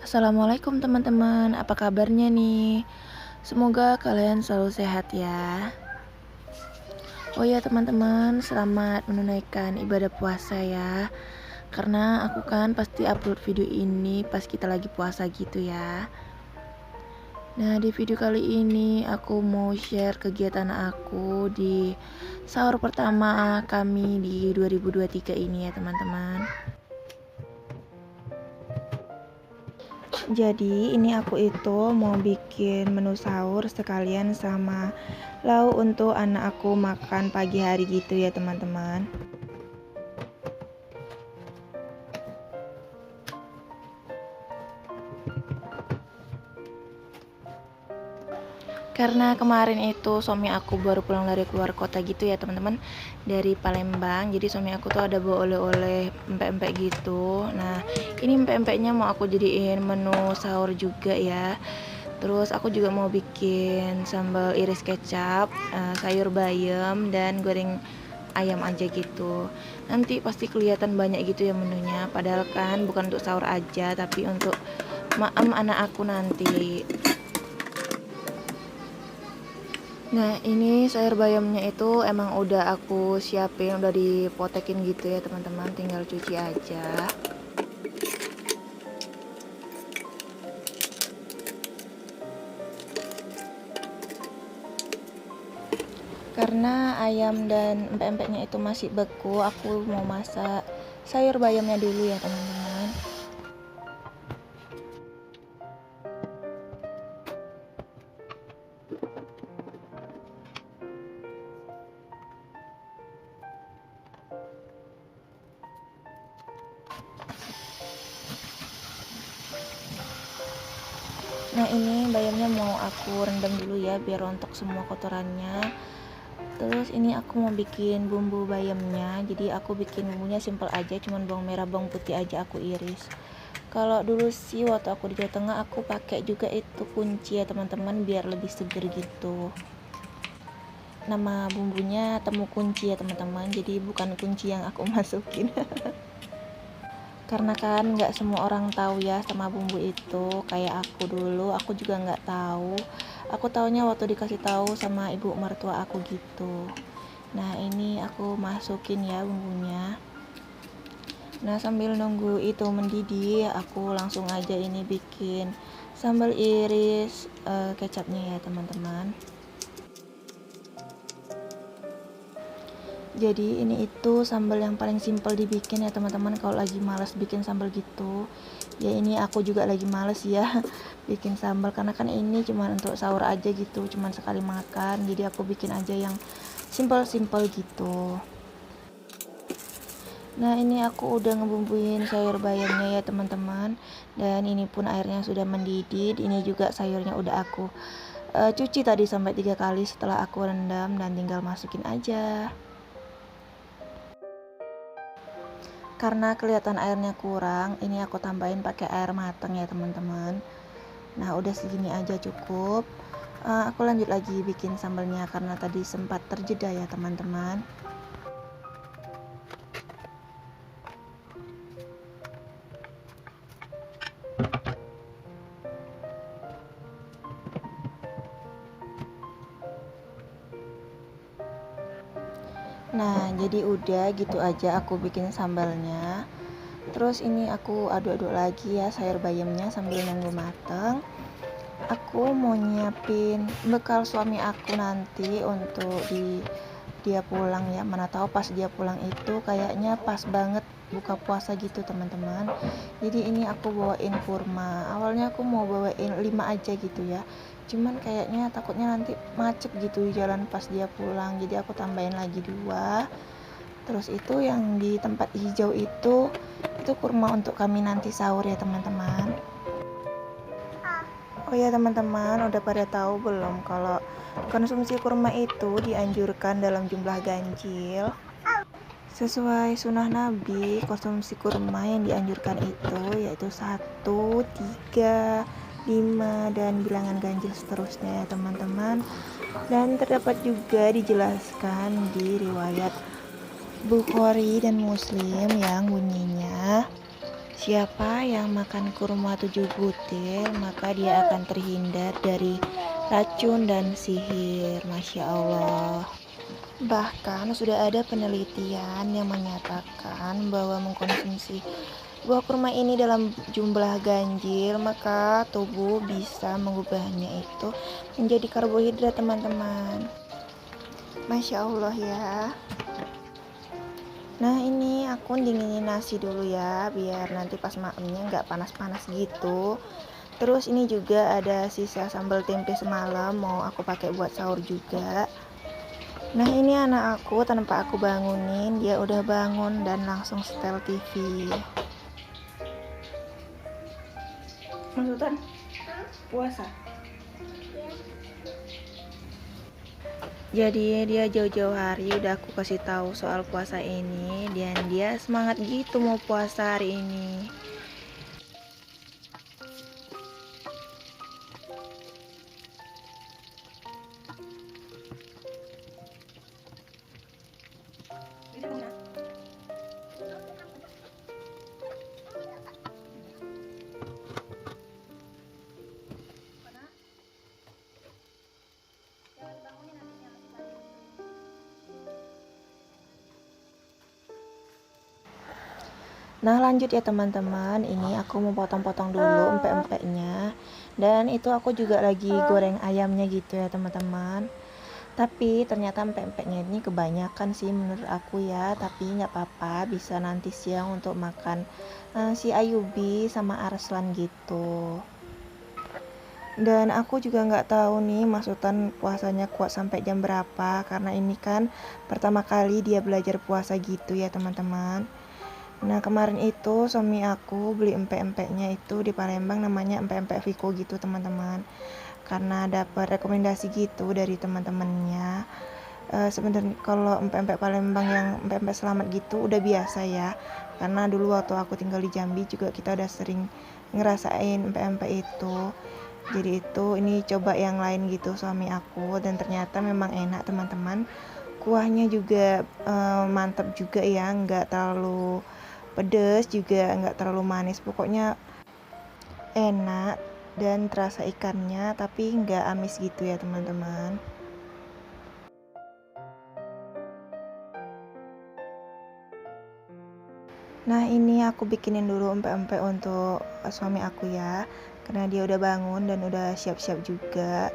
Assalamualaikum teman-teman, apa kabarnya nih? Semoga kalian selalu sehat ya. Oh ya teman-teman, selamat menunaikan ibadah puasa ya. Karena aku kan pasti upload video ini pas kita lagi puasa gitu ya. Nah, di video kali ini aku mau share kegiatan aku di sahur pertama kami di 2023 ini ya teman-teman. Jadi ini aku itu mau bikin menu sahur sekalian sama lauk untuk anak aku makan pagi hari gitu ya teman-teman. Karena kemarin itu suami aku baru pulang dari keluar kota gitu ya teman-teman, dari Palembang. Jadi suami aku tuh ada bawa oleh-oleh empek-empek gitu. Nah ini empek-empeknya mau aku jadiin menu sahur juga ya. Terus aku juga mau bikin sambal iris kecap, sayur bayam, dan goreng ayam aja gitu. Nanti pasti kelihatan banyak gitu ya menunya. Padahal kan bukan untuk sahur aja, tapi untuk maem anak aku nanti. Nah ini sayur bayamnya itu emang udah aku siapin, udah dipotekin gitu ya teman-teman, tinggal cuci aja. Karena ayam dan empek-empeknya itu masih beku, aku mau masak sayur bayamnya dulu ya teman-teman. Nah ini bayamnya mau aku rendam dulu ya biar rontok semua kotorannya. Terus ini aku mau bikin bumbu bayamnya. Jadi aku bikin bumbunya simple aja, cuman bawang merah bawang putih aja aku iris. Kalau dulu sih waktu aku di Jawa Tengah aku pakai juga itu kunci ya teman-teman, biar lebih seger gitu. Nama bumbunya temu kunci ya teman-teman, jadi bukan kunci yang aku masukin. Karena kan nggak semua orang tahu ya sama bumbu itu, kayak aku dulu aku juga nggak tahu. Aku taunya waktu dikasih tahu sama ibu mertua aku gitu. Nah ini aku masukin ya bumbunya. Nah sambil nunggu itu mendidih, aku langsung aja ini bikin sambal iris kecapnya ya teman-teman. Jadi ini itu sambal yang paling simpel dibikin ya teman-teman, kalau lagi males bikin sambal gitu. Ya ini aku juga lagi males ya bikin sambal, karena kan ini cuma untuk sahur aja gitu, cuma sekali makan. Jadi aku bikin aja yang simpel-simpel gitu. Nah ini aku udah ngebumbuin sayur bayamnya ya teman-teman, dan ini pun airnya sudah mendidih. Ini juga sayurnya udah aku cuci tadi sampai 3 kali setelah aku rendam, dan tinggal masukin aja. Karena kelihatan airnya kurang, ini aku tambahin pakai air matang ya teman-teman. Nah udah segini aja cukup. Aku lanjut lagi bikin sambalnya karena tadi sempat terjeda ya teman-teman. Nah jadi udah gitu aja aku bikin sambalnya. Terus ini aku aduk-aduk lagi ya sayur bayamnya sambil nunggu mateng. Aku mau nyiapin bekal suami aku nanti untuk dia pulang ya. Mana tahu pas dia pulang itu kayaknya pas banget buka puasa gitu teman-teman. Jadi ini aku bawain kurma. Awalnya aku mau bawain 5 aja gitu ya, cuman kayaknya takutnya nanti macet gitu di jalan pas dia pulang, jadi aku tambahin lagi 2. Terus itu yang di tempat hijau itu kurma untuk kami nanti sahur ya teman-teman. Oh ya teman-teman, udah pada tahu belum kalau konsumsi kurma itu dianjurkan dalam jumlah ganjil? Sesuai sunnah Nabi, konsumsi kurma yang dianjurkan itu yaitu 1, 3, 5, dan bilangan ganjil seterusnya ya teman-teman. Dan terdapat juga dijelaskan di riwayat Bukhari dan Muslim yang bunyinya, siapa yang makan kurma 7 butir, maka dia akan terhindar dari racun dan sihir. Masya Allah. Bahkan sudah ada penelitian yang menyatakan bahwa mengkonsumsi buah kurma ini dalam jumlah ganjil, maka tubuh bisa mengubahnya itu menjadi karbohidrat teman-teman. Masya Allah ya. Nah ini aku dinginin nasi dulu ya, biar nanti pas malamnya nggak panas-panas gitu. Terus ini juga ada sisa sambal tempe semalam, mau aku pakai buat sahur juga. Nah ini anak aku tanpa aku bangunin, dia udah bangun dan langsung setel TV. Maksudnya puasa? Jadi dia jauh-jauh hari udah aku kasih tahu soal puasa ini, dan dia semangat gitu mau puasa hari ini. Nah lanjut ya teman-teman, ini aku mau potong-potong dulu empek-empeknya. Dan itu aku juga lagi goreng ayamnya gitu ya teman-teman. Tapi ternyata empek-empeknya ini kebanyakan sih menurut aku ya. Tapi nggak apa-apa, bisa nanti siang untuk makan si Ayubi sama Arslan gitu. Dan aku juga nggak tahu nih Masutan puasanya kuat sampai jam berapa, karena ini kan pertama kali dia belajar puasa gitu ya teman-teman. Nah kemarin itu suami aku beli empek-empeknya itu di Palembang, namanya empek-empek Viko gitu teman-teman, karena dapat rekomendasi gitu dari teman-temannya. Sebenarnya kalau empek-empek Palembang yang empek-empek Selamat gitu udah biasa ya, karena dulu waktu aku tinggal di Jambi juga kita udah sering ngerasain empek-empek itu. Jadi itu ini coba yang lain gitu suami aku, dan ternyata memang enak teman-teman. Kuahnya juga mantap juga ya, nggak terlalu pedas juga nggak terlalu manis, pokoknya enak dan terasa ikannya tapi nggak amis gitu ya teman-teman. Nah ini aku bikinin dulu empek-empek untuk suami aku ya, karena dia udah bangun dan udah siap-siap juga.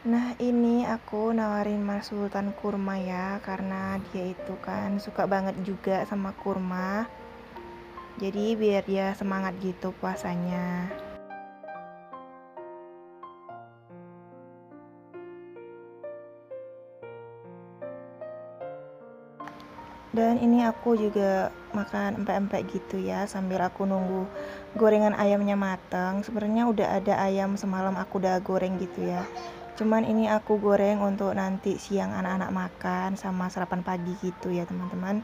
Nah ini aku nawarin Mas Sultan kurma ya, karena dia itu kan suka banget juga sama kurma. Jadi biar dia semangat gitu puasanya. Dan ini aku juga makan empek-empek gitu ya, sambil aku nunggu gorengan ayamnya matang. Sebenarnya udah ada ayam semalam aku udah goreng gitu ya, cuman ini aku goreng untuk nanti siang anak-anak makan sama sarapan pagi gitu ya teman-teman.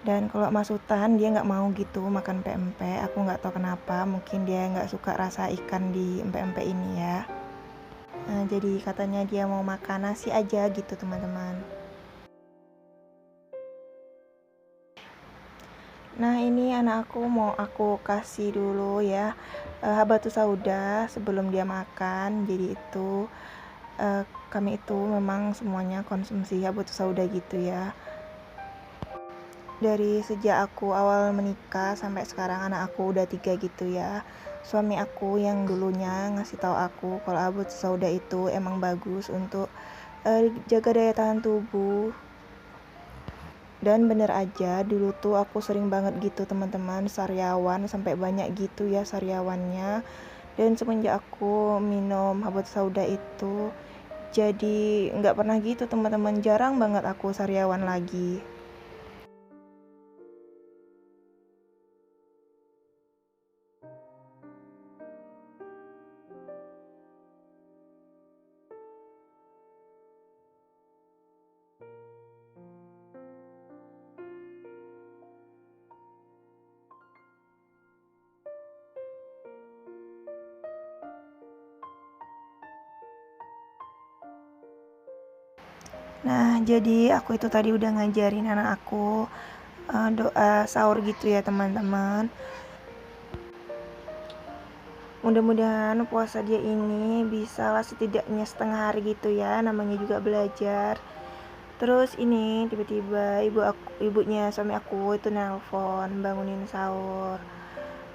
Dan kalau Masutan dia nggak mau gitu makan empek-empek, aku nggak tahu kenapa, mungkin dia nggak suka rasa ikan di empek-empek ini ya. Nah, jadi katanya dia mau makan nasi aja gitu teman-teman. Nah ini anak aku mau aku kasih dulu ya habatus sauda sebelum dia makan. Jadi itu kami itu memang semuanya konsumsi habatus sauda gitu ya. dari sejak aku awal menikah sampai sekarang anak aku udah 3 gitu ya. Suami aku yang dulunya ngasih tahu aku kalau abut sauda itu emang bagus untuk jaga daya tahan tubuh. Dan bener aja dulu tuh aku sering banget gitu teman-teman sariawan sampai banyak gitu ya sariawannya. Dan semenjak aku minum habat sauda itu jadi nggak pernah gitu teman-teman, jarang banget aku sariawan lagi. Nah, jadi aku itu tadi udah ngajarin anak aku doa sahur gitu ya teman-teman. Mudah-mudahan puasa dia ini bisa lah setidaknya setengah hari gitu ya, namanya juga belajar. Terus ini tiba-tiba ibunya suami aku itu nelpon bangunin sahur.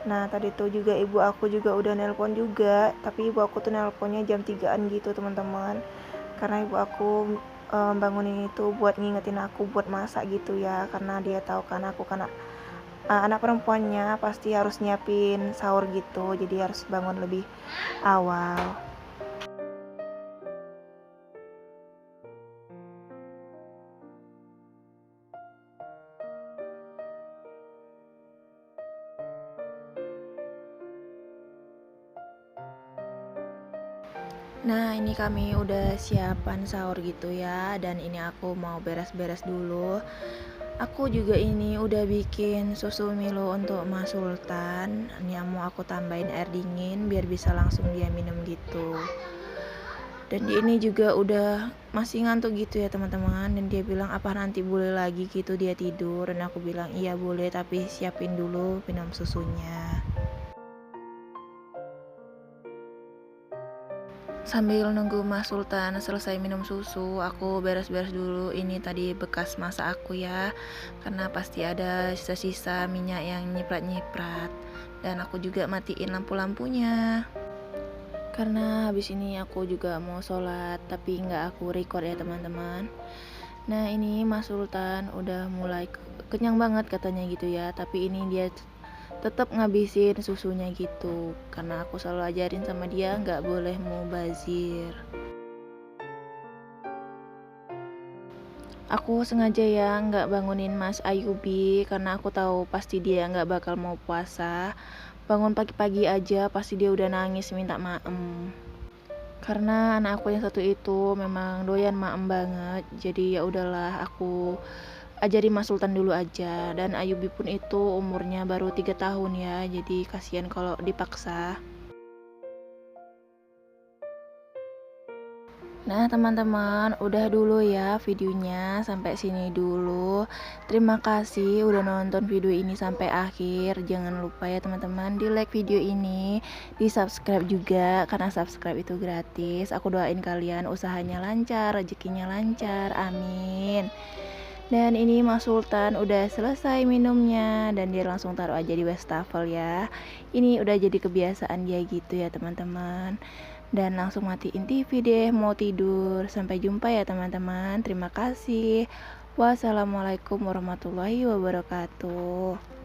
Nah tadi tuh juga ibu aku juga udah nelpon juga, tapi ibu aku tuh nelponnya jam 3-an gitu teman-teman. Karena ibu aku bangunin itu buat ngingetin aku buat masak gitu ya, karena dia tahu kan aku kan anak perempuannya pasti harus nyiapin sahur gitu, jadi harus bangun lebih awal. Nah ini kami udah siapan sahur gitu ya, dan ini aku mau beres-beres dulu. Aku juga ini udah bikin susu Milo untuk Mas Sultan. Ini mau aku tambahin air dingin biar bisa langsung dia minum gitu. Dan dia ini juga udah masih ngantuk gitu ya teman-teman, dan dia bilang apa nanti boleh lagi gitu dia tidur, dan aku bilang iya boleh tapi siapin dulu minum susunya. Sambil nunggu Mas Sultan selesai minum susu, aku beres-beres dulu ini tadi bekas masak aku ya, karena pasti ada sisa-sisa minyak yang nyiprat-nyiprat. Dan aku juga matiin lampu-lampunya, karena habis ini aku juga mau sholat tapi nggak aku record ya teman-teman. Nah ini Mas Sultan udah mulai kenyang banget katanya gitu ya, tapi ini dia tetap ngabisin susunya gitu, karena aku selalu ajarin sama dia nggak boleh mubazir. Aku sengaja ya nggak bangunin Mas Ayubi, karena aku tahu pasti dia nggak bakal mau puasa. Bangun pagi-pagi aja pasti dia udah nangis minta maem. Karena anak aku yang satu itu memang doyan maem banget, jadi ya udahlah aku ajari Mas Sultan dulu aja. Dan Ayubi pun itu umurnya baru 3 tahun ya, jadi kasihan kalau dipaksa. Nah teman-teman, udah dulu ya videonya, sampai sini dulu. Terima kasih udah nonton video ini sampai akhir. Jangan lupa ya teman-teman di like video ini, di subscribe juga, karena subscribe itu gratis. Aku doain kalian usahanya lancar, rezekinya lancar, amin. Dan ini Mas Sultan udah selesai minumnya, dan dia langsung taruh aja di wastafel ya. Ini udah jadi kebiasaan dia gitu ya teman-teman. Dan langsung matiin TV deh mau tidur. Sampai jumpa ya teman-teman. Terima kasih. Wassalamualaikum warahmatullahi wabarakatuh.